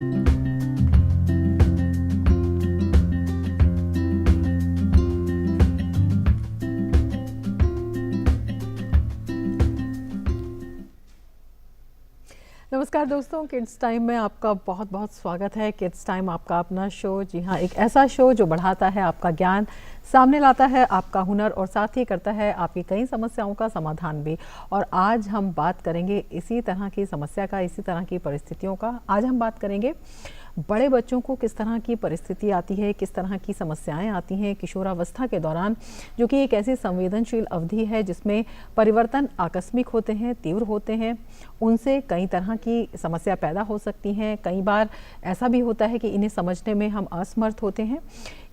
नमस्कार दोस्तों, kids time में आपका बहुत बहुत स्वागत है। किड्स टाइम आपका अपना शो, जी हाँ, एक ऐसा शो जो बढ़ाता है आपका ज्ञान, सामने लाता है आपका हुनर और साथ ही करता है आपकी कई समस्याओं का समाधान भी। और आज हम बात करेंगे इसी तरह की समस्या का, इसी तरह की परिस्थितियों का। आज हम बात करेंगे बड़े बच्चों को किस तरह की परिस्थिति आती है, किस तरह की समस्याएं आती हैं किशोरावस्था के दौरान, जो कि एक ऐसी संवेदनशील अवधि है जिसमें परिवर्तन आकस्मिक होते हैं, तीव्र होते हैं। उनसे कई तरह की समस्या पैदा हो सकती हैं। कई बार ऐसा भी होता है कि इन्हें समझने में हम असमर्थ होते हैं।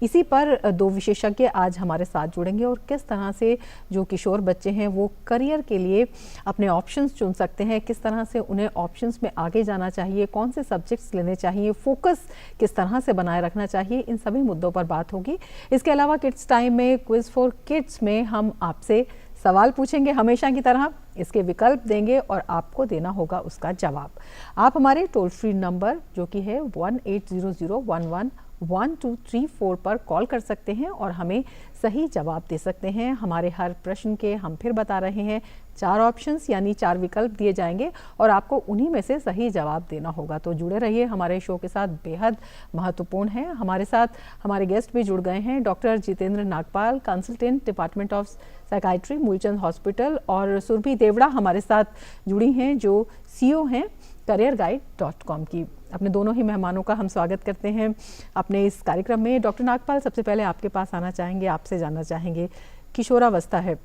इसी पर दो विशेषज्ञ आज हमारे साथ जुड़ेंगे और किस तरह से जो किशोर बच्चे हैं वो करियर के लिए अपने ऑप्शंस चुन सकते हैं, किस तरह से उन्हें ऑप्शंस में आगे जाना चाहिए, कौन से सब्जेक्ट्स लेने चाहिए, फोकस किस तरह से बनाए रखना चाहिए, इन सभी मुद्दों पर बात होगी। इसके अलावा किड्स टाइम में क्विज फॉर किड्स में हम आपसे सवाल पूछेंगे हमेशा की तरह, इसके विकल्प देंगे और आपको देना होगा उसका जवाब। आप हमारे टोल फ्री नंबर जो कि है 1800111234 पर कॉल कर सकते हैं और हमें सही जवाब दे सकते हैं। हमारे हर प्रश्न के हम फिर बता रहे हैं 4 ऑप्शंस यानी 4 विकल्प दिए जाएंगे और आपको उन्हीं में से सही जवाब देना होगा। तो जुड़े रहिए हमारे शो के साथ, बेहद महत्वपूर्ण है। हमारे साथ हमारे गेस्ट भी जुड़ गए हैं। Doctor Jitendra Nagpal, consultant department of psychiatry, Moolchand hospital, और सुरभि देवड़ा हमारे साथ जुड़ी हैं जो CEO हैं careerguide.com की। अपने दोनों ही मेहमानों का हम स्वागत करते हैं अपने इस कार्यक्रम में। डॉक्टर नागपाल, सबसे पहले आपके पास आना चाहेंगे, आपसे जानना चाहेंगे, किशोरावस्था है,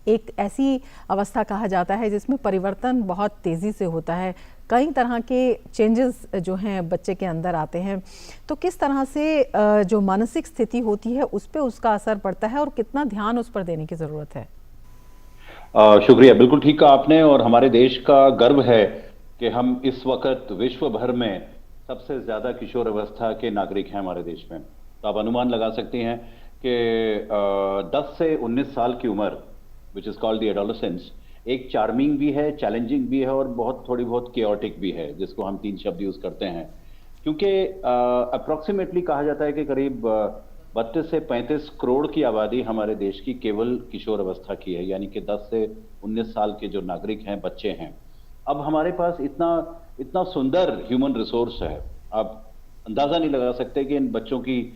एक ऐसी अवस्था कहा जाता है जिसमें परिवर्तन बहुत तेज़ी से होता है, कई तरह के चेंजेस जो हैं बच्चे के अंदर आते हैं। तो किस तरह से जो मानसिक स्थिति होती है उस पर उसका असर पड़ता है और कितना ध्यान उस पर देने की ज़रूरत है? शुक्रिया, बिल्कुल ठीक कहा आपने। और हमारे देश का गर्व है कि हम इस वक्त विश्व भर में सबसे ज़्यादा किशोर अवस्था के नागरिक हैं हमारे देश में। तो आप अनुमान लगा सकती हैं कि 10 से 19 साल की उम्र, which is called the adolescence, एक चार्मिंग भी है, चैलेंजिंग भी है और थोड़ी बहुत केओटिक भी है, जिसको हम 3 शब्द यूज़ करते हैं। क्योंकि अप्रॉक्सीमेटली कहा जाता है कि करीब 32 से 35 करोड़ की आबादी हमारे देश की केवल किशोर अवस्था की है, यानी कि 10 से 19 साल के जो नागरिक हैं, बच्चे हैं। अब हमारे पास इतना सुंदर ह्यूमन रिसोर्स है, आप अंदाज़ा नहीं लगा सकते कि इन बच्चों की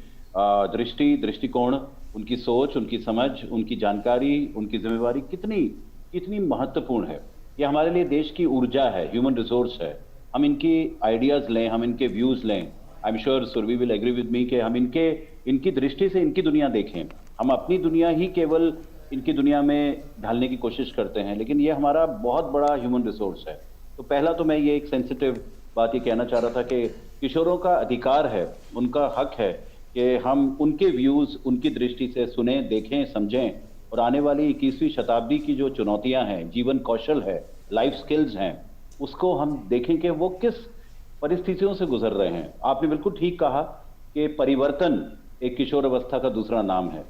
दृष्टिकोण, उनकी सोच, उनकी समझ, उनकी जानकारी, उनकी जिम्मेवारी कितनी महत्वपूर्ण है। ये हमारे लिए देश की ऊर्जा है, ह्यूमन रिसोर्स है। हम इनकी आइडियाज़ लें, हम इनके व्यूज़ लें। I am sure Surabhi will agree with me कि हम इनकी दृष्टि से इनकी दुनिया देखें। हम अपनी दुनिया ही केवल इनकी दुनिया में ढालने की कोशिश करते हैं, लेकिन ये हमारा बहुत बड़ा ह्यूमन रिसोर्स है। तो पहला तो मैं ये एक सेंसिटिव बात ये कहना चाह रहा था कि किशोरों का अधिकार है, उनका हक है कि हम उनके व्यूज़, उनकी दृष्टि से सुनें, देखें, समझें और आने वाली 21वीं शताब्दी की जो चुनौतियां हैं, जीवन कौशल है, लाइफ स्किल्स हैं, उसको हम देखें कि वो किस परिस्थितियों से गुजर रहे हैं। आपने बिल्कुल ठीक कहा कि परिवर्तन एक किशोर अवस्था का दूसरा नाम है।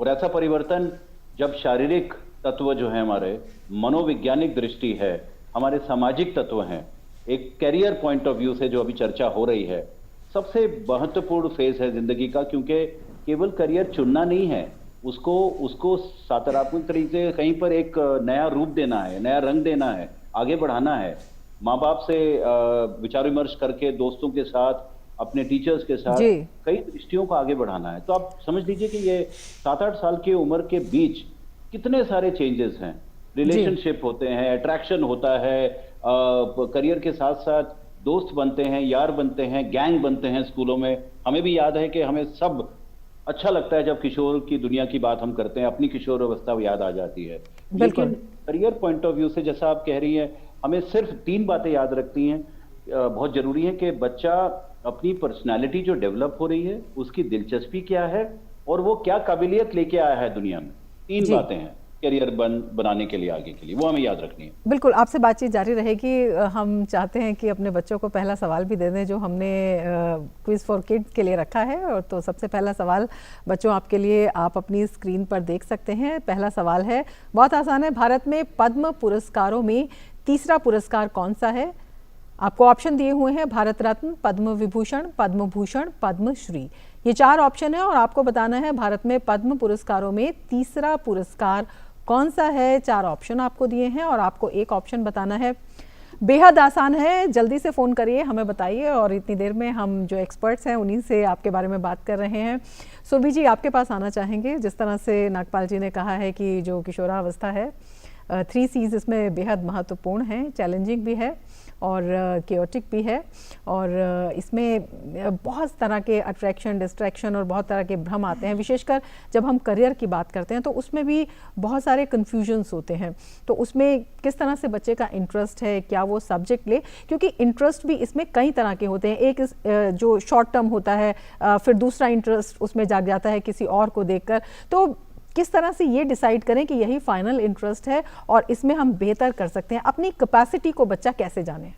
और ऐसा परिवर्तन जब शारीरिक तत्व जो है, हमारे मनोवैज्ञानिक दृष्टि है, हमारे सामाजिक तत्व हैं, एक कैरियर पॉइंट ऑफ व्यू से जो अभी चर्चा हो रही है, सबसे महत्वपूर्ण फेज है जिंदगी का। क्योंकि केवल करियर चुनना नहीं है, उसको सकारात्मक तरीके से कहीं पर एक नया रूप देना है, नया रंग देना है, आगे बढ़ाना है। माँ बाप से विचार विमर्श करके, दोस्तों के साथ, अपने टीचर्स के साथ कई दृष्टियों को आगे बढ़ाना है। तो आप समझ लीजिए कि ये 7-8 साल की उम्र के बीच कितने सारे चेंजेस हैं। रिलेशनशिप होते हैं, अट्रैक्शन होता है, करियर के साथ साथ दोस्त बनते हैं, यार बनते हैं, गैंग बनते हैं स्कूलों में। हमें भी याद है कि हमें सब अच्छा लगता है जब किशोर की दुनिया की बात हम करते हैं, अपनी किशोर अवस्था याद आ जाती है। लेकिन करियर पॉइंट ऑफ व्यू से जैसा आप कह रही हैं, हमें सिर्फ 3 बातें याद रखती हैं, बहुत जरूरी है कि बच्चा अपनी पर्सनालिटी जो डेवलप हो रही है, उसकी दिलचस्पी क्या है और वो क्या काबिलियत लेके आया है दुनिया में। 3 बातें हैं करियर बनाने के लिए, आगे के लिए, वो हमें याद रखनी है। बिल्कुल, आपसे बातचीत जारी रहेगी। हम चाहते हैं कि अपने बच्चों को पहला सवाल भी दे दें जो हमने क्विज फॉर किड्स के लिए रखा है। और तो सबसे पहला सवाल बच्चों आपके लिए, आप अपनी स्क्रीन पर देख सकते हैं। पहला सवाल है, बहुत आसान है। भारत में पद्म पुरस्कारों में तीसरा पुरस्कार कौन सा है? आपको ऑप्शन दिए हुए हैं भारत रत्न, पद्म विभूषण, पद्म भूषण, पद्मश्री। ये 4 ऑप्शन है और आपको बताना है भारत में पद्म पुरस्कारों में तीसरा पुरस्कार कौन सा है। 4 ऑप्शन आपको दिए हैं और आपको एक ऑप्शन बताना है। बेहद आसान है, जल्दी से फ़ोन करिए, हमें बताइए और इतनी देर में हम जो एक्सपर्ट्स हैं उन्हीं से आपके बारे में बात कर रहे हैं। सुरभि जी आपके पास आना चाहेंगे। जिस तरह से नागपाल जी ने कहा है कि जो किशोरावस्था है 3 C's इसमें बेहद महत्वपूर्ण हैं, चैलेंजिंग भी है और केओटिक भी है और इसमें बहुत तरह के अट्रैक्शन, डिस्ट्रैक्शन और बहुत तरह के भ्रम आते हैं। विशेषकर जब हम करियर की बात करते हैं तो उसमें भी बहुत सारे कन्फ्यूजन्स होते हैं। तो उसमें किस तरह से बच्चे का इंटरेस्ट है, क्या वो सब्जेक्ट ले, क्योंकि इंटरेस्ट भी इसमें कई तरह के होते हैं। एक जो शॉर्ट टर्म होता है, फिर दूसरा इंटरेस्ट उसमें जाग जाता है किसी और को देखकर। तो किस तरह से ये डिसाइड करें कि यही फाइनल इंटरेस्ट है और इसमें हम बेहतर कर सकते हैं, अपनी कैपेसिटी को बच्चा कैसे जाने।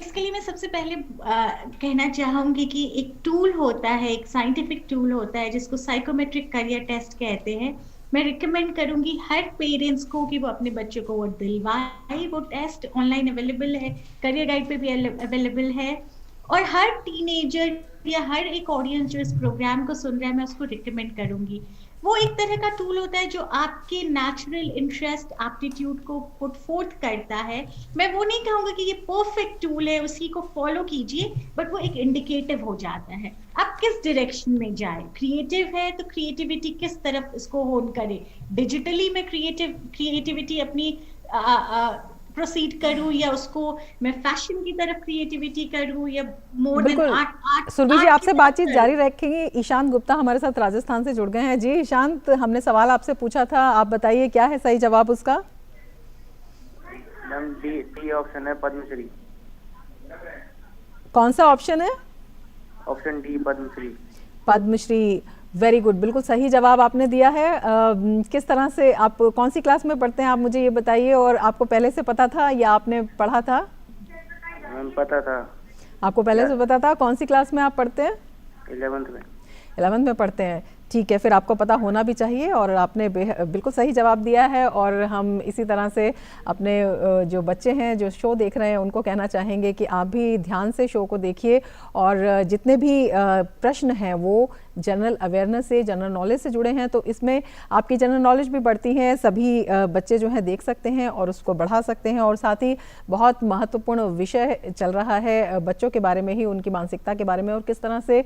इसके लिए मैं सबसे पहले कहना चाहूंगी कि एक टूल होता है, एक साइंटिफिक टूल होता है जिसको साइकोमेट्रिक करियर टेस्ट कहते हैं। मैं रिकमेंड करूंगी हर पेरेंट्स को कि वो अपने बच्चों को वो दिलवाए। वो टेस्ट ऑनलाइन अवेलेबल है, करियर गाइड पे भी अवेलेबल है और हर टीनेजर या हर एक ऑडियंस जो इस प्रोग्राम को सुन रहा है मैं उसको रिकमेंड करूंगी। वो एक तरह का टूल होता है जो आपके नेचुरल इंटरेस्ट, एप्टीट्यूड को पुट फोर्थ करता है। मैं वो नहीं कहूंगा कि ये परफेक्ट टूल है, उसी को फॉलो कीजिए, बट वो एक इंडिकेटिव हो जाता है आप किस डायरेक्शन में जाए। क्रिएटिव है तो क्रिएटिविटी किस तरफ इसको होन करे। डिजिटली मैं क्रिएटिविटी अपनी प्रोसीड करूं या उसको मैं फैशन की तरफ क्रिएटिविटी करूं या मोर देन आर्ट। सुरभि जी आपसे बातचीत जारी रखेंगे। ईशांत गुप्ता हमारे साथ राजस्थान से जुड़ गए हैं। जी ईशांत, हमने सवाल आपसे पूछा था, आप बताइए क्या है सही जवाब उसका। मैम डी ऑप्शन है पद्मश्री। कौन सा ऑप्शन है? Option D Padma Shri. Padma Shri, very good, बिल्कुल सही जवाब आपने दिया है। किस तरह से, आप कौन सी क्लास में पढ़ते हैं आप मुझे ये बताइए, और आपको पहले से पता था या आपने पढ़ा था? पता था। आपको पहले से पता था। कौन सी क्लास में आप पढ़ते हैं? 11th में। 11th में पढ़ते हैं, ठीक है, फिर आपको पता होना भी चाहिए और आपने बिल्कुल सही जवाब दिया है। और हम इसी तरह से अपने जो बच्चे हैं जो शो देख रहे हैं उनको कहना चाहेंगे कि आप भी ध्यान से शो को देखिए और जितने भी प्रश्न हैं वो जनरल अवेयरनेस से, जनरल नॉलेज से जुड़े हैं, तो इसमें आपकी जनरल नॉलेज भी बढ़ती है। सभी बच्चे जो हैं देख सकते हैं और उसको बढ़ा सकते हैं। और साथ ही बहुत महत्वपूर्ण विषय चल रहा है बच्चों के बारे में ही, उनकी मानसिकता के बारे में और किस तरह से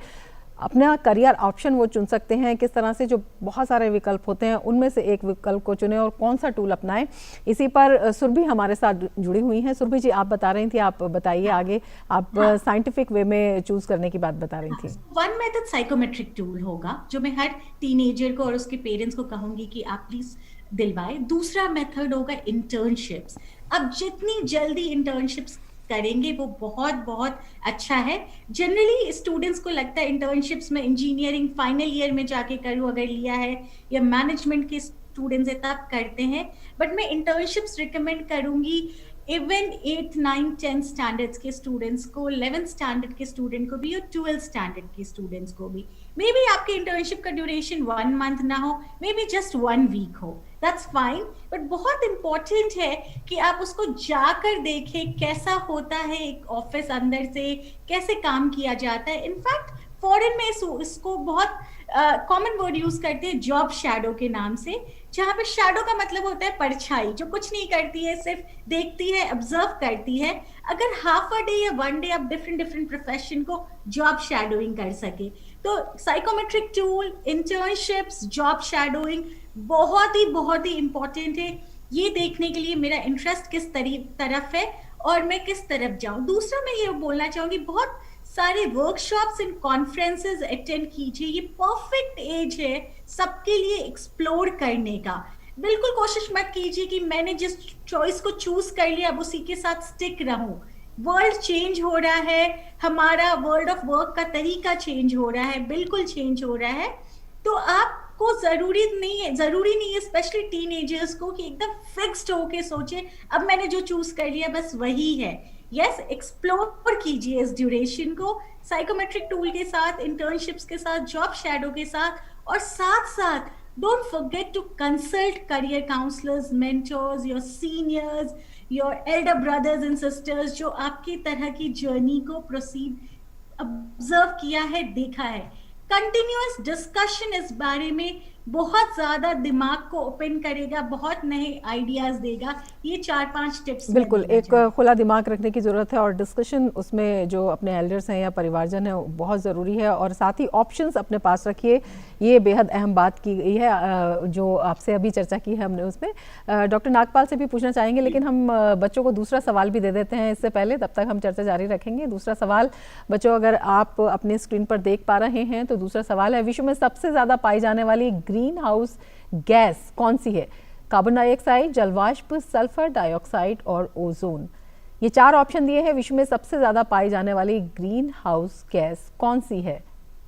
अपना करियर ऑप्शन वो चुन सकते हैं, किस तरह से जो बहुत सारे विकल्प होते हैं उनमें से एक विकल्प को चुने और कौन सा टूल अपनाएं। इसी पर सुरभि हमारे साथ जुड़ी हुई हैं। सुरभि जी आप बता रही थी, आप बताइए आगे। आप साइंटिफिक वे में चूज करने की बात बता रही थी। वन मेथड साइकोमेट्रिक टूल होगा जो मैं हर टीनेजर को और उसके पेरेंट्स को कहूंगी कि आप प्लीज दिलवाए। दूसरा मेथड होगा इंटर्नशिप्स। अब जितनी जल्दी इंटर्नशिप्स करेंगे वो बहुत बहुत अच्छा है। जनरली स्टूडेंट्स को लगता है इंटर्नशिप्स में इंजीनियरिंग फाइनल ईयर में जाके करूँ अगर लिया है, या मैनेजमेंट के स्टूडेंट्स है तब करते हैं, बट मैं इंटर्नशिप्स रिकमेंड करूंगी इवन 8, 9, 10 स्टैंडर्ड्स के स्टूडेंट्स को, 11th स्टैंडर्ड के स्टूडेंट को भी और 12th स्टैंडर्ड के स्टूडेंट्स को भी। मे बी आपके इंटर्नशिप का ड्यूरेशन 1 month ना हो, मे बी जस्ट 1 week हो, दैट्स फाइन, बट बहुत इंपॉर्टेंट है कि आप उसको जाकर देखें कैसा होता है एक ऑफिस अंदर से, कैसे काम किया जाता है। इनफैक्ट फॉरेन में इसको बहुत कॉमन वर्ड यूज करते हैं जॉब शैडो के नाम से, जहां पे शैडो का मतलब होता है परछाई, जो कुछ नहीं करती है, सिर्फ देखती है, ऑब्जर्व करती है। अगर हाफ अ डे या 1 day आप डिफरेंट प्रोफेशन को जॉब शैडोइंग कर सके, तो psychometric tool, internships, job shadowing बहुत ही इंपॉर्टेंट है। ये देखने के लिए मेरा इंटरेस्ट किस तरफ है और मैं किस तरफ जाऊं। दूसरा मैं ये बोलना चाहूंगी, बहुत सारे वर्कशॉप्स एंड कॉन्फ्रेंसेस अटेंड कीजिए। ये परफेक्ट एज है सबके लिए एक्सप्लोर करने का। बिल्कुल कोशिश मत कीजिए कि मैंने जिस चॉइस को चूज कर लिया अब उसी के साथ स्टिक रहूं। वर्ल्ड चेंज हो रहा है, हमारा वर्ल्ड ऑफ वर्क का तरीका चेंज हो रहा है, बिल्कुल चेंज हो रहा है। तो आपको जरूरी नहीं है स्पेशली टीनेजर्स को कि एकदम फिक्स्ड होके सोचे अब मैंने जो चूज कर लिया बस वही है। यस, एक्सप्लोर कीजिए इस ड्यूरेशन को साइकोमेट्रिक टूल के साथ, इंटर्नशिप्स के साथ, जॉब शैडो के साथ, और साथ साथ Don't forget to consult career counselors, mentors, your seniors, your elder brothers and sisters जो आपकी तरह की जर्नी को प्रोसीड ऑब्जर्व किया है, देखा है. कंटिन्यूअस डिस्कशन इस बारे में बहुत ज्यादा दिमाग को ओपन करेगा, बहुत नए आइडियाज देगा. ये 4-5 टिप्स बिल्कुल एक खुला दिमाग रखने की ज़रूरत है और डिस्कशन उसमें जो अपने एल्डर्स हैं या परिवारजन है बहुत ज़रूरी है. और साथ ही ऑप्शंस अपने पास रखिए, ये बेहद अहम बात की गई है जो आपसे अभी चर्चा की है हमने उसमें. डॉक्टर नागपाल से भी पूछना चाहेंगे, लेकिन हम बच्चों को दूसरा सवाल भी दे देते हैं इससे पहले, तब तक हम चर्चा जारी रखेंगे. दूसरा सवाल बच्चों, अगर आप अपने स्क्रीन पर देख पा रहे हैं तो दूसरा सवाल है, विश्व में सबसे ज़्यादा पाई जाने वाली ग्रीन हाउस गैस कौन सी है? कार्बन डाइऑक्साइड, जलवाष्प, सल्फर डाइऑक्साइड और ओजोन. ये 4 ऑप्शन दिए हैं. विश्व में सबसे ज्यादा पाई जाने वाली ग्रीन हाउस गैस कौन सी है?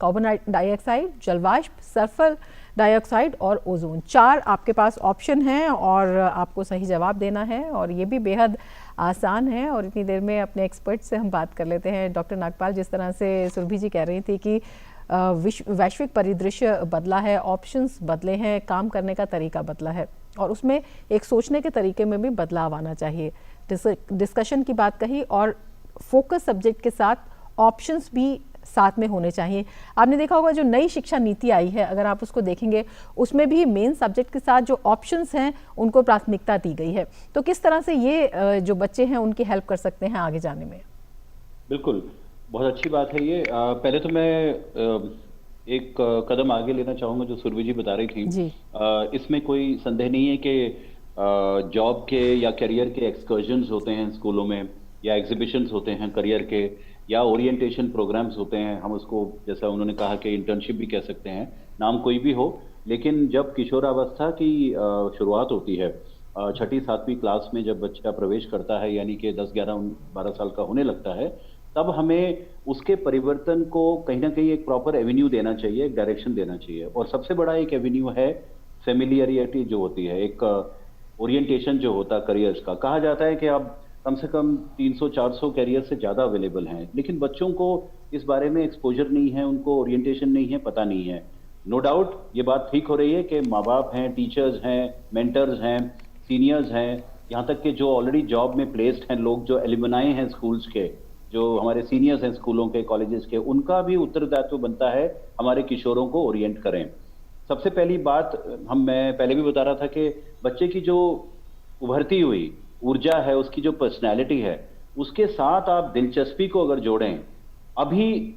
कार्बन डाइऑक्साइड, जलवाष्प, सल्फर डाइऑक्साइड और ओजोन. 4 आपके पास ऑप्शन हैं और आपको सही जवाब देना है और ये भी बेहद आसान है. और इतनी देर में अपने एक्सपर्ट से हम बात कर लेते हैं. डॉक्टर नागपाल, जिस तरह से सुरभि जी कह रही थी कि वैश्विक परिदृश्य बदला है, ऑप्शंस बदले हैं, काम करने का तरीका बदला है और उसमें एक सोचने के तरीके में भी बदलाव आना चाहिए. डिस्कशन की बात कही और फोकस सब्जेक्ट के साथ ऑप्शंस भी साथ में होने चाहिए. आपने देखा होगा जो नई शिक्षा नीति आई है, अगर आप उसको देखेंगे उसमें भी मेन सब्जेक्ट के साथ जो ऑप्शंस हैं उनको प्राथमिकता दी गई है. तो किस तरह से ये जो बच्चे हैं उनकी हेल्प कर सकते हैं आगे जाने में? बिल्कुल, बहुत अच्छी बात है ये. पहले तो मैं एक कदम आगे लेना चाहूँगा जो सुरभि जी बता रही थी. जी. इसमें कोई संदेह नहीं है कि जॉब के या करियर के एक्सकर्जन्स होते हैं स्कूलों में, या एग्जीबिशंस होते हैं करियर के, या ओरिएंटेशन प्रोग्राम्स होते हैं. हम उसको, जैसा उन्होंने कहा, कि इंटर्नशिप भी कह सकते हैं, नाम कोई भी हो. लेकिन जब किशोरावस्था की शुरुआत होती है, 6ठी-7वीं क्लास में जब बच्चा प्रवेश करता है, यानी कि 10, 11, 12 साल का होने लगता है, तब हमें उसके परिवर्तन को कहीं ना कहीं एक प्रॉपर एवेन्यू देना चाहिए, एक डायरेक्शन देना चाहिए. और सबसे बड़ा एक एवेन्यू है फेमिलियरिटी जो होती है, एक ओरिएंटेशन जो होता है करियर्स का. कहा जाता है कि अब कम से कम 300-400 कैरियर से ज़्यादा अवेलेबल हैं, लेकिन बच्चों को इस बारे में एक्सपोजर नहीं है, उनको ओरिएंटेशन नहीं है, पता नहीं है. नो डाउट ये बात ठीक हो रही है कि माँ बाप हैं, टीचर्स हैं, मेंटर्स हैं, सीनियर्स हैं, यहाँ तक कि जो ऑलरेडी जॉब में प्लेस्ड हैं लोग, जो एलुमनाई हैं स्कूल्स के, जो हमारे सीनियर्स हैं स्कूलों के, कॉलेजेस के, उनका भी उत्तरदायित्व बनता है हमारे किशोरों को ओरिएंट करें. सबसे पहली बात, मैं पहले भी बता रहा था कि बच्चे की जो उभरती हुई ऊर्जा है, उसकी जो पर्सनैलिटी है, उसके साथ आप दिलचस्पी को अगर जोड़ें, अभी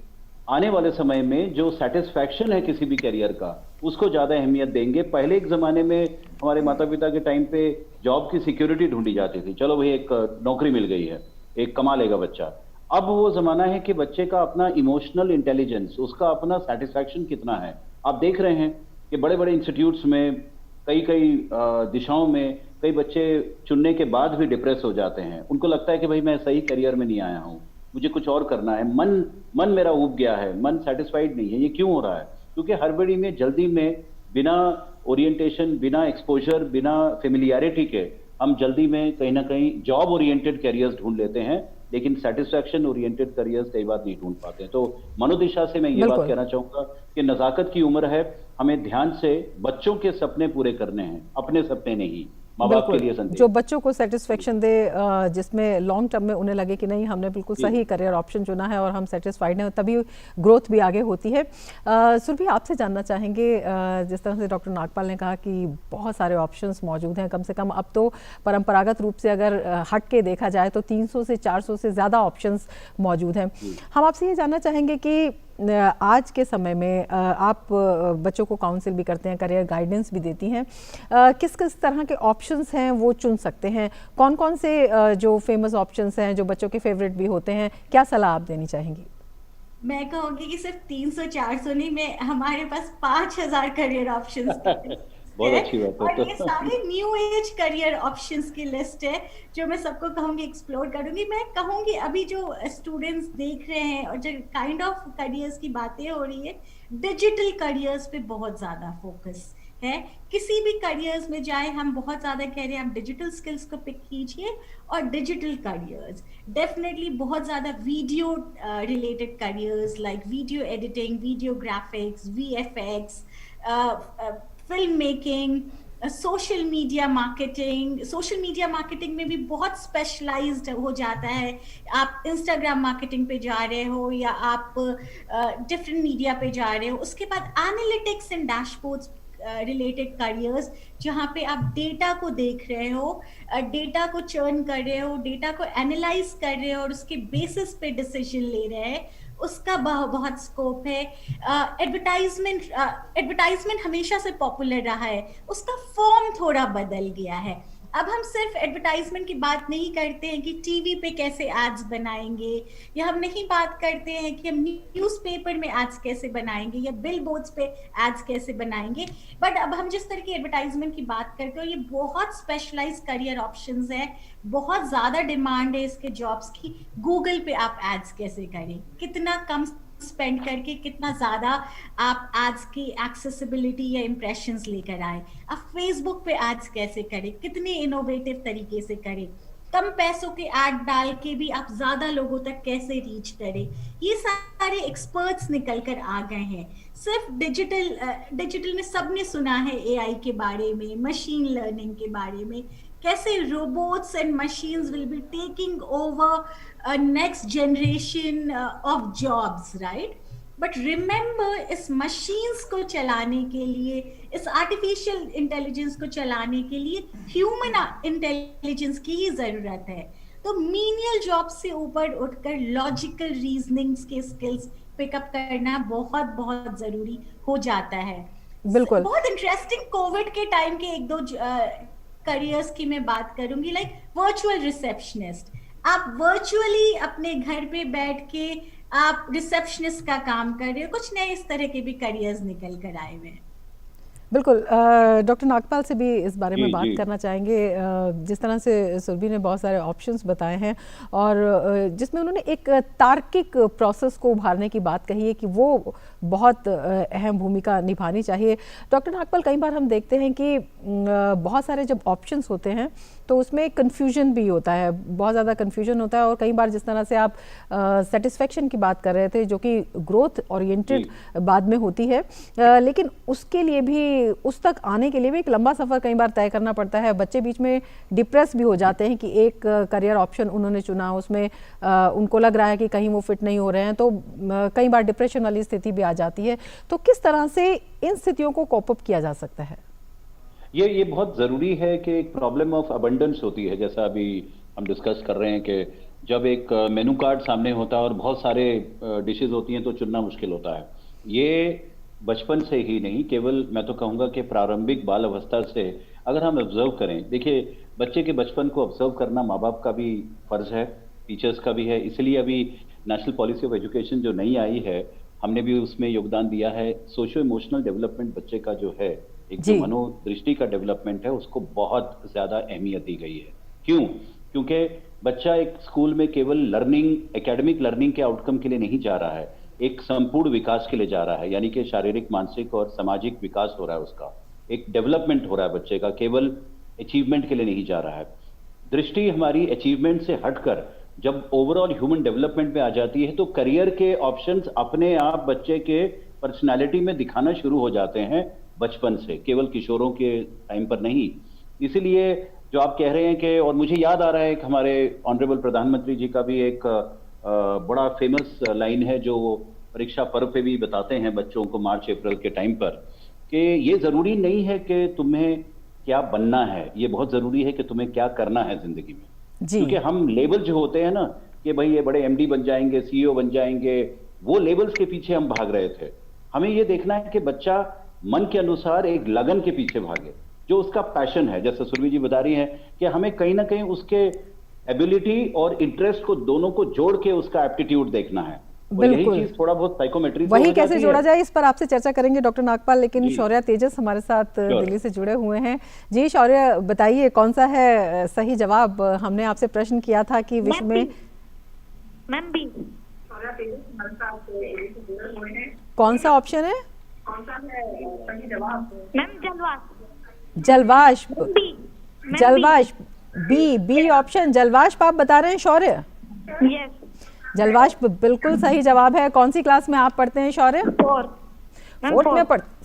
आने वाले समय में जो सेटिस्फैक्शन है किसी भी करियर का, उसको ज़्यादा अहमियत देंगे. पहले एक ज़माने में हमारे माता पिता के टाइम पे जॉब की सिक्योरिटी ढूंढी जाती थी, चलो भाई एक नौकरी मिल गई है, एक कमा लेगा बच्चा. अब वो ज़माना है कि बच्चे का अपना इमोशनल इंटेलिजेंस, उसका अपना सेटिस्फैक्शन कितना है. आप देख रहे हैं कि बड़े बड़े इंस्टीट्यूट्स में, कई दिशाओं में, कई बच्चे चुनने के बाद भी डिप्रेस हो जाते हैं. उनको लगता है कि भाई मैं सही करियर में नहीं आया हूँ, मुझे कुछ और करना है, मन मेरा ऊब गया है, मन सेटिस्फाइड नहीं है. ये क्यों हो रहा है? क्योंकि हड़बड़ी में, जल्दी में, बिना ओरिएंटेशन, बिना एक्सपोजर, बिना फेमिलियरिटी के हम जल्दी में कहीं ना कहीं जॉब ओरिएंटेड कैरियर्स ढूंढ लेते हैं, लेकिन सेटिस्फैक्शन ओरिएंटेड करियर्स कई बार नहीं ढूंढ पाते हैं. तो मनोदिशा से मैं ये बात कहना चाहूंगा कि नजाकत की उम्र है, हमें ध्यान से बच्चों के सपने पूरे करने हैं, अपने सपने नहीं. माँ बाप के लिए संदेश, जो बच्चों को सेटिस्फेक्शन दे, जिसमें लॉन्ग टर्म में उन्हें लगे कि नहीं, हमने बिल्कुल सही करियर ऑप्शन चुना है और हम सेटिस्फाइड हैं, तभी ग्रोथ भी आगे होती है. सुरभि, आपसे जानना चाहेंगे, जिस तरह से डॉक्टर नागपाल ने कहा कि बहुत सारे ऑप्शंस मौजूद हैं, कम से कम अब तो परंपरागत रूप से अगर हट के देखा जाए तो 300 से 400 से ज़्यादा ऑप्शंस मौजूद हैं. हम आपसे ये जानना चाहेंगे कि आज के समय में आप बच्चों को काउंसिल भी करते हैं, करियर गाइडेंस भी देती हैं, किस किस तरह के ऑप्शंस हैं वो चुन सकते हैं? कौन कौन से जो फेमस ऑप्शंस हैं जो बच्चों के फेवरेट भी होते हैं, क्या सलाह आप देनी चाहेंगी? मैं कहूँगी कि सिर्फ 300-400 नहीं, मैं हमारे पास 5000 करियर ऑप्शंस बहुत अच्छी बात है. और ये सारे न्यू एज करियर ऑप्शंस की लिस्ट है जो मैं सबको कहूँगी एक्सप्लोर करूँगी. मैं कहूँगी अभी जो स्टूडेंट्स देख रहे हैं और जो काइंड ऑफ करियर्स की बातें हो रही है, डिजिटल करियर्स पे बहुत ज़्यादा फोकस है. किसी भी करियर्स में जाए, हम बहुत ज़्यादा कह रहे हैं आप डिजिटल स्किल्स को पिक कीजिए, और डिजिटल करियर्स डेफिनेटली बहुत ज़्यादा video related careers like video editing, video graphics, VFX, film making, social media marketing में भी बहुत स्पेशलाइज्ड हो जाता है। आप इंस्टाग्राम मार्केटिंग पे जा रहे हो या आप डिफरेंट मीडिया पे जा रहे हो। उसके बाद analytics and dashboards related careers, जहाँ पे आप डेटा को देख रहे हो, डेटा को चर्न कर रहे हो, डेटा को एनालाइज कर रहे हो और उसके बेसिस पे डिसीजन ले रहे हैं, उसका बहुत स्कोप है। एडवर्टाइजमेंट हमेशा से पॉपुलर रहा है, उसका फॉर्म थोड़ा बदल गया है। अब हम सिर्फ एडवर्टाइजमेंट की बात नहीं करते हैं कि टीवी पे कैसे एड्स बनाएंगे, या हम नहीं बात करते हैं कि हम न्यूज़पेपर में एड्स कैसे बनाएंगे या बिल बोर्ड्स पे एड्स कैसे बनाएंगे, बट अब हम जिस तरह की एडवर्टाइजमेंट की बात करते हो, ये बहुत स्पेशलाइज्ड करियर ऑप्शंस है, बहुत ज्यादा डिमांड है इसके जॉब्स की। गूगल पे आप एड्स कैसे करें, कितना कम स्पेंड करके कितना ज्यादा आप एड्स की एक्सेसिबिलिटी या इंप्रेशंस लेकर आए। आप फेसबुक पे एड्स कैसे करें, कितने इनोवेटिव तरीके से करें, कम पैसों के एड डाल के भी आप ज्यादा लोगों तक कैसे रीच करें, ये सारे एक्सपर्ट्स निकल कर आ गए हैं। सिर्फ डिजिटल में सबने सुना है एआई के बारे में, मशीन लर्निंग के बारे में, कैसे robots and machines will be taking over next generation of jobs, right? But remember, इस मशीन्स को चलाने के लिए, इस आर्टिफिशियल इंटेलिजेंस को चलाने के लिए ह्यूमन इंटेलिजेंस की ही जरूरत है। तो मीनियल जॉब से ऊपर उठकर लॉजिकल रीजनिंग के स्किल्स पिकअप करना बहुत बहुत जरूरी हो जाता है। बिल्कुल, बहुत इंटरेस्टिंग कोविड के टाइम के एक दो करियर्स की मैं बात करूंगी, लाइक वर्चुअल रिसेप्शनिस्ट। आप वर्चुअली अपने घर पे बैठ के आप रिसेप्शनिस्ट का काम कर रहे हो, कुछ नए इस तरह के भी करियर्स निकल कर आए हुए हैं। बिल्कुल, डॉक्टर नागपाल से भी इस बारे में बात करना चाहेंगे। जिस तरह से सुरभि ने बहुत सारे ऑप्शंस बताए हैं और जिसमें उन्होंने एक तार्किक प्रोसेस को उभारने की बात कही है कि वो बहुत अहम भूमिका निभानी चाहिए। डॉक्टर नागपाल, कई बार हम देखते हैं कि बहुत सारे जब ऑप्शंस होते हैं तो उसमें कन्फ्यूजन भी होता है, बहुत ज़्यादा कन्फ्यूजन होता है। और कई बार जिस तरह से आप सेटिस्फेक्शन की बात कर रहे थे, जो कि ग्रोथ ओरिएंटेड बाद में होती है, लेकिन उसके लिए भी, उस तक आने के लिए भी एक लंबा सफ़र कई बार तय करना पड़ता है। बच्चे बीच में डिप्रेस भी हो जाते हैं कि एक करियर ऑप्शन उन्होंने चुना, उसमें उनको लग रहा है कि कहीं वो फिट नहीं हो रहे हैं, तो कई बार डिप्रेशन वाली स्थिति भी आ जाती है। तो किस तरह से इन स्थितियों को कोप अप किया जा सकता है? ये बहुत ज़रूरी है कि एक प्रॉब्लम ऑफ अबंडेंस होती है, जैसा अभी हम डिस्कस कर रहे हैं कि जब एक मेनू कार्ड सामने होता है और बहुत सारे डिशेस होती हैं तो चुनना मुश्किल होता है। ये बचपन से ही नहीं, केवल मैं तो कहूँगा कि प्रारंभिक बाल अवस्था से अगर हम ऑब्जर्व करें, देखिए बच्चे के बचपन को ऑब्जर्व करना माँ बाप का भी फर्ज है, टीचर्स का भी है। इसलिए अभी नेशनल पॉलिसी ऑफ एजुकेशन जो नई आई है, हमने भी उसमें योगदान दिया है। सोशो इमोशनल डेवलपमेंट बच्चे का जो है, एक जो मनोदृष्टि का डेवलपमेंट है, उसको बहुत ज्यादा अहमियत दी गई है। क्यों? क्योंकि बच्चा एक स्कूल में केवल लर्निंग, एकेडमिक लर्निंग के आउटकम के लिए नहीं जा रहा है, एक संपूर्ण विकास के लिए जा रहा है। यानी कि शारीरिक, मानसिक और सामाजिक विकास हो रहा है, उसका एक डेवलपमेंट हो रहा है बच्चे का, केवल अचीवमेंट के लिए नहीं जा रहा है। दृष्टि हमारी अचीवमेंट से हटकर जब ओवरऑल ह्यूमन डेवलपमेंट में आ जाती है, तो करियर के ऑप्शंस अपने आप बच्चे के पर्सनालिटी में दिखाना शुरू हो जाते हैं बचपन से, केवल किशोरों के टाइम पर नहीं। इसीलिए जो आप कह रहे हैं कि, और मुझे याद आ रहा है कि हमारे ऑनरेबल प्रधानमंत्री जी का भी एक बड़ा फेमस लाइन है जो परीक्षा पर्व पे भी बताते हैं बच्चों को मार्च अप्रैल के टाइम पर, कि ये जरूरी नहीं है कि तुम्हें क्या बनना है, ये बहुत जरूरी है कि तुम्हें क्या करना है जिंदगी में। क्योंकि हम लेबल जो होते हैं ना, कि भाई ये बड़े एमडी बन जाएंगे, सीईओ बन जाएंगे, वो लेबल्स के पीछे हम भाग रहे थे। हमें ये देखना है कि बच्चा मन के अनुसार एक लगन के पीछे भागे, जो उसका पैशन है। जैसे सुरभि जी बता रही है कि हमें कहीं ना कहीं उसके एबिलिटी और इंटरेस्ट को, दोनों को जोड़ के उसका एप्टीट्यूड देखना है। यही चीज थोड़ा बहुत साइकोमेट्री वही कैसे जोड़ा जाए, इस पर आपसे चर्चा करेंगे डॉक्टर नागपाल। लेकिन शौर्या तेजस हमारे साथ दिल्ली से जुड़े हुए हैं। जी शौर्या, बताइए कौन सा है सही जवाब? हमने आपसे प्रश्न किया था कि विश्व में कौन सा ऑप्शन है? जलवाष्प। जलवाष्प, बी ऑप्शन, जलवाष्प आप बता रहे हैं शौर्य? यस, जलवाष्प बिल्कुल सही जवाब है। कौन सी क्लास में आप पढ़ते हैं शौर्य?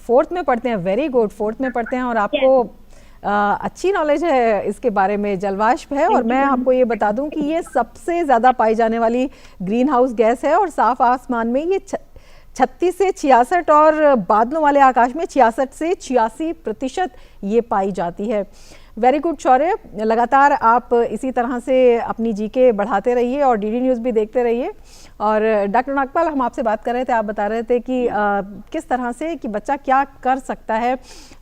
4th में पढ़ते हैं, वेरी गुड, 4th में पढ़ते हैं और आपको अच्छी नॉलेज है इसके बारे में, जलवाष्प है। और मैं आपको ये बता दूं कि ये सबसे ज़्यादा पाई जाने वाली ग्रीन हाउस गैस है और साफ आसमान में ये 36 से 66 और बादलों वाले आकाश में 66 से 86% ये पाई जाती है। वेरी गुड शौर्य, लगातार आप इसी तरह से अपनी जीके बढ़ाते रहिए और डीडी न्यूज़ भी देखते रहिए। और डॉक्टर नागपाल, हम आपसे बात कर रहे थे, आप बता रहे थे कि किस तरह से कि बच्चा क्या कर सकता है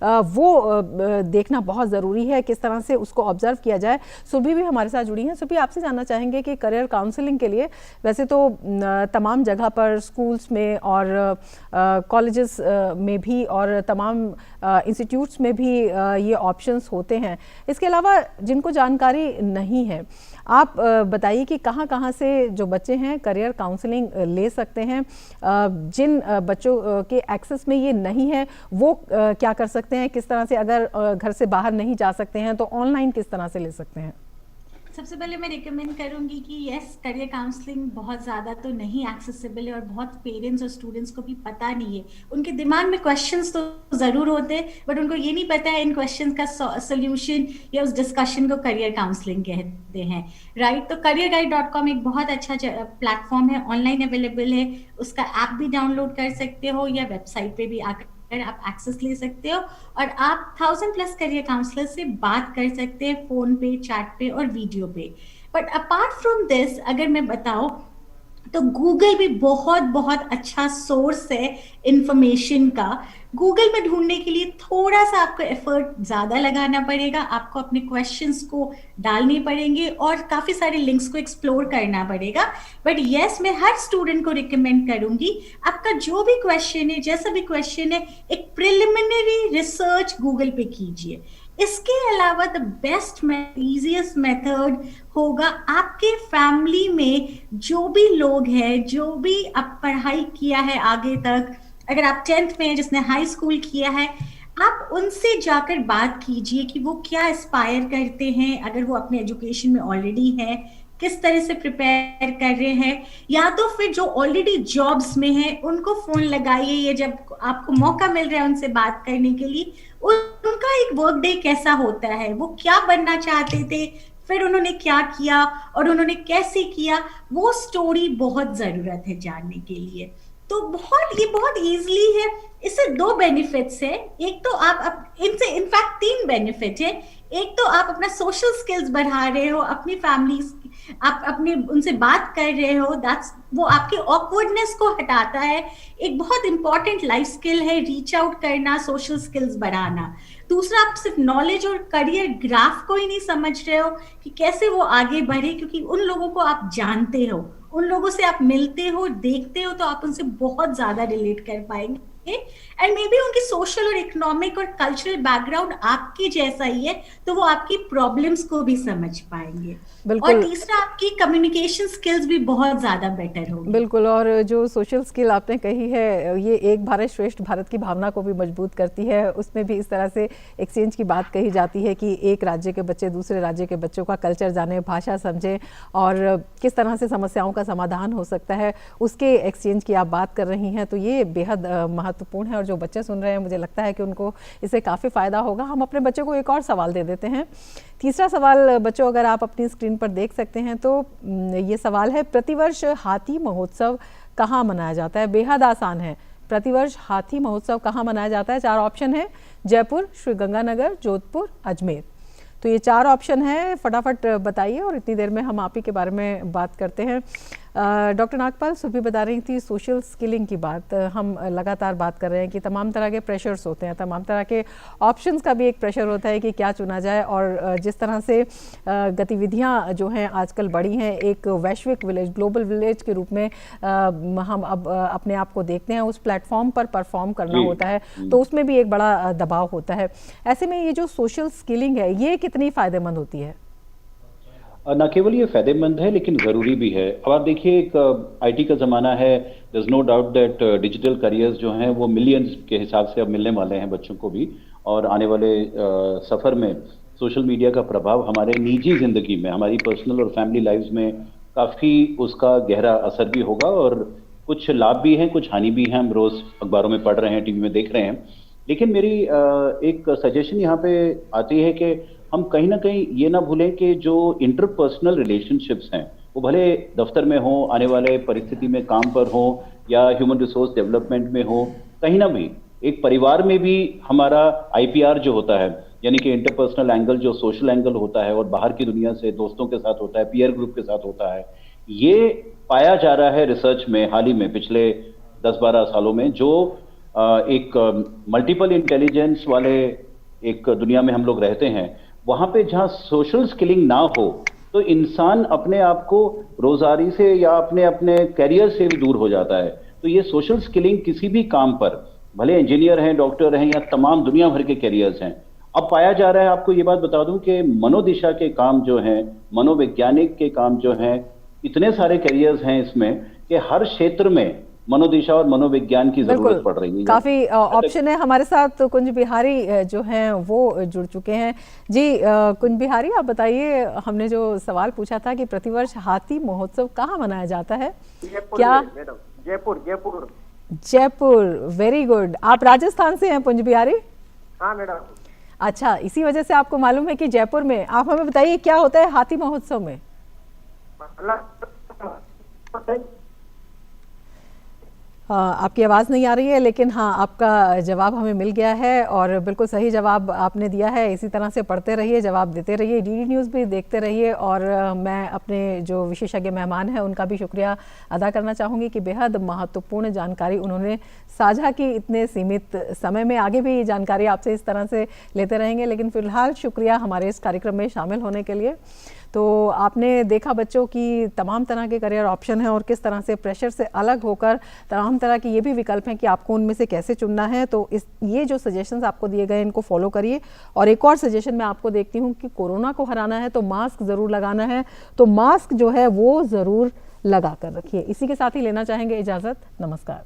वो देखना बहुत ज़रूरी है, किस तरह से उसको ऑब्जर्व किया जाए। सुरभि भी हमारे साथ जुड़ी हैं। सुरभि, आपसे जानना चाहेंगे कि करियर काउंसलिंग के लिए वैसे तो तमाम जगह पर स्कूल्स में और कॉलेजेस में भी और तमाम इंस्टीट्यूट्स में भी ये ऑप्शंस होते हैं। इसके अलावा जिनको जानकारी नहीं है, आप बताइए कि कहाँ से जो बच्चे हैं करियर काउंसलिंग ले सकते हैं। जिन बच्चों के एक्सेस में ये नहीं है वो क्या कर सकते हैं, किस तरह से, अगर घर से बाहर नहीं जा सकते हैं तो ऑनलाइन किस तरह से ले सकते हैं? सबसे पहले मैं रिकमेंड करूंगी कि यस, करियर काउंसलिंग बहुत ज़्यादा तो नहीं एक्सेसिबल है और बहुत पेरेंट्स और स्टूडेंट्स को भी पता नहीं है। उनके दिमाग में क्वेश्चंस तो ज़रूर होते हैं बट उनको ये नहीं पता है इन क्वेश्चंस का सोल्यूशन या उस डिस्कशन को करियर काउंसलिंग कहते हैं, राइट। तो careerguide.com एक बहुत अच्छा प्लेटफॉर्म है, ऑनलाइन अवेलेबल है, उसका ऐप भी डाउनलोड कर सकते हो या वेबसाइट पे भी आकर आप एक्सेस ले सकते हो और आप 1000+ करियर काउंसलर से बात कर सकते हैं फोन पे, चैट पे और वीडियो पे। बट अपार्ट फ्रॉम दिस, अगर मैं बताऊं तो गूगल भी बहुत बहुत अच्छा सोर्स है इंफॉर्मेशन का। गूगल में ढूंढने के लिए थोड़ा सा आपको एफर्ट ज्यादा लगाना पड़ेगा, आपको अपने क्वेश्चंस को डालने पड़ेंगे और काफी सारे लिंक्स को एक्सप्लोर करना पड़ेगा। बट यस, मैं हर स्टूडेंट को रिकमेंड करूंगी, आपका जो भी क्वेश्चन है, जैसा भी क्वेश्चन है, एक प्रिलिमिनरी रिसर्च गूगल पे कीजिए। इसके अलावा द बेस्ट इजीएस्ट मेथड होगा, आपके फैमिली में जो भी लोग हैं, जो भी आप पढ़ाई किया है आगे तक, अगर आप 10th में हैं, जिसने हाई स्कूल किया है, आप उनसे जाकर बात कीजिए कि वो क्या एस्पायर करते हैं, अगर वो अपने एजुकेशन में ऑलरेडी है, किस तरह से प्रिपेयर कर रहे हैं, या तो फिर जो ऑलरेडी जॉब्स में हैं उनको फोन लगाइए, ये जब आपको मौका मिल रहा है उनसे बात करने के लिए, उनका एक वर्क डे कैसा होता है, वो क्या बनना चाहते थे, फिर उन्होंने क्या किया और उन्होंने कैसे किया, वो स्टोरी बहुत जरूरत है जानने के लिए। तो ये बहुत इजीली है। इससे 2 बेनिफिट्स है, एक तो आप इनसे इनफैक्ट 3 बेनिफिट है। एक तो आप अपना सोशल स्किल्स बढ़ा रहे हो, अपनी फैमिली, आप अपने उनसे बात कर रहे हो, वो आपके ऑकवर्डनेस को हटाता है। एक बहुत इंपॉर्टेंट लाइफ स्किल है रीच आउट करना, सोशल स्किल्स बढ़ाना। दूसरा, आप सिर्फ नॉलेज और करियर ग्राफ को ही नहीं समझ रहे हो कि कैसे वो आगे बढ़े, क्योंकि उन लोगों को आप जानते हो, उन लोगों से आप मिलते हो, देखते हो, तो आप उनसे बहुत ज्यादा रिलेट कर पाएंगे एंड मे बी उनकी सोशल और इकोनॉमिक और कल्चरल बैकग्राउंड आपके जैसा ही है, तो वो आपकी प्रॉब्लम्स को भी समझ पाएंगे। और तीसरा, आपकी कम्युनिकेशन स्किल्स भी बहुत ज्यादा बेटर होगी। बिल्कुल, और जो सोशल स्किल आपने कही है, ये एक भारत श्रेष्ठ भारत की भावना को भी मजबूत करती है। उसमें भी इस तरह से एक्सचेंज की बात कही जाती है कि एक राज्य के बच्चे दूसरे राज्य के बच्चों का कल्चर जाने, भाषा समझें और किस तरह से समस्याओं का समाधान हो सकता है, उसके एक्सचेंज की आप बात कर रही हैं। तो ये बेहद महत्वपूर्ण है और जो बच्चे सुन रहे हैं, मुझे लगता है कि उनको इससे काफ़ी फ़ायदा होगा। हम अपने बच्चों को एक और सवाल दे देते हैं। तीसरा सवाल बच्चों, अगर आप अपनी स्क्रीन पर देख सकते हैं तो ये सवाल है, प्रतिवर्ष हाथी महोत्सव कहाँ मनाया जाता है? बेहद आसान है, प्रतिवर्ष हाथी महोत्सव कहाँ मनाया जाता है? 4 ऑप्शन है, जयपुर, श्री गंगानगर, जोधपुर, अजमेर। तो ये 4 ऑप्शन है, फटाफट बताइए और इतनी देर में हम आप ही के बारे में बात करते हैं। डॉक्टर नागपाल, सुबह बता रही थी सोशल स्किलिंग की बात, हम लगातार बात कर रहे हैं कि तमाम तरह के प्रेशर्स होते हैं, तमाम तरह के ऑप्शंस का भी एक प्रेशर होता है कि क्या चुना जाए। और जिस तरह से गतिविधियां जो हैं आजकल बढ़ी हैं, एक वैश्विक विलेज, ग्लोबल विलेज के रूप में हम अब अपने आप को देखते हैं, उस प्लेटफॉर्म पर परफॉर्म करना होता है, तो उसमें भी एक बड़ा दबाव होता है। ऐसे में ये जो सोशल स्किलिंग है, ये कितनी फ़ायदेमंद होती है? न केवल ये फायदेमंद है लेकिन ज़रूरी भी है। अब आप देखिए, एक आईटी का ज़माना है, there is no doubt that digital careers जो हैं वो मिलियंस के हिसाब से अब मिलने वाले हैं बच्चों को भी, और आने वाले सफ़र में सोशल मीडिया का प्रभाव हमारे निजी ज़िंदगी में, हमारी पर्सनल और फैमिली लाइफ्स में काफ़ी उसका गहरा असर भी होगा, और कुछ लाभ भी हैं, कुछ हानि भी हैं। हम रोज़ अखबारों में पढ़ रहे हैं, टीवी में देख रहे हैं। लेकिन मेरी एक सजेशन यहाँ पे आती है कि हम कहीं ना कहीं ये ना भूलें कि जो इंटरपर्सनल रिलेशनशिप्स हैं वो भले दफ्तर में हो, आने वाले परिस्थिति में काम पर हो, या ह्यूमन रिसोर्स डेवलपमेंट में हो, कहीं ना भी एक परिवार में भी हमारा आईपीआर जो होता है, यानी कि इंटरपर्सनल एंगल, जो सोशल एंगल होता है और बाहर की दुनिया से दोस्तों के साथ होता है, पीयर ग्रुप के साथ होता है, ये पाया जा रहा है रिसर्च में हाल ही में पिछले 10-12 सालों में, जो एक मल्टीपल इंटेलिजेंस वाले एक दुनिया में हम लोग रहते हैं, वहां पे जहां सोशल स्किलिंग ना हो तो इंसान अपने आप को रोजगारी से या अपने अपने करियर से भी दूर हो जाता है। तो ये सोशल स्किलिंग किसी भी काम पर, भले इंजीनियर हैं, डॉक्टर हैं, या तमाम दुनिया भर के करियर्स हैं, अब पाया जा रहा है। आपको ये बात बता दूं कि मनोदिशा के काम जो हैं, मनोवैज्ञानिक के काम जो हैं, इतने सारे करियर्स हैं इसमें कि हर क्षेत्र में मनोदिशा और मनोविज्ञान की जरूरत पड़ रही है। काफी ऑप्शन है। हमारे साथ कुंज बिहारी जो हैं वो जुड़ चुके हैं। जी कुंज बिहारी, आप बताइए, हमने जो सवाल पूछा था कि प्रतिवर्ष हाथी महोत्सव कहाँ मनाया जाता है, क्या? जयपुर। जयपुर। Jaipur, very good. आप राजस्थान से हैं कुंज बिहारी? हाँ मैडम। अच्छा, इसी वजह से आपको मालूम है कि जयपुर में। आप हमें बताइए क्या होता है हाथी महोत्सव में? आपकी आवाज़ नहीं आ रही है, लेकिन हाँ, आपका जवाब हमें मिल गया है और बिल्कुल सही जवाब आपने दिया है। इसी तरह से पढ़ते रहिए, जवाब देते रहिए, डीडी न्यूज़ भी देखते रहिए। और मैं अपने जो विशेषज्ञ मेहमान हैं उनका भी शुक्रिया अदा करना चाहूँगी कि बेहद महत्वपूर्ण जानकारी उन्होंने साझा की इतने सीमित समय में। आगे भी जानकारी आपसे इस तरह से लेते रहेंगे, लेकिन फ़िलहाल शुक्रिया हमारे इस कार्यक्रम में शामिल होने के लिए। तो आपने देखा बच्चों की तमाम तरह के करियर ऑप्शन हैं और किस तरह से प्रेशर से अलग होकर तमाम तरह के ये भी विकल्प हैं कि आपको उनमें से कैसे चुनना है। तो ये जो सजेशंस आपको दिए गए इनको फॉलो करिए। और एक और सजेशन मैं आपको देखती हूँ कि कोरोना को हराना है तो मास्क ज़रूर लगाना है, तो मास्क जो है वो ज़रूर लगा कर रखिए। इसी के साथ ही लेना चाहेंगे इजाज़त। नमस्कार।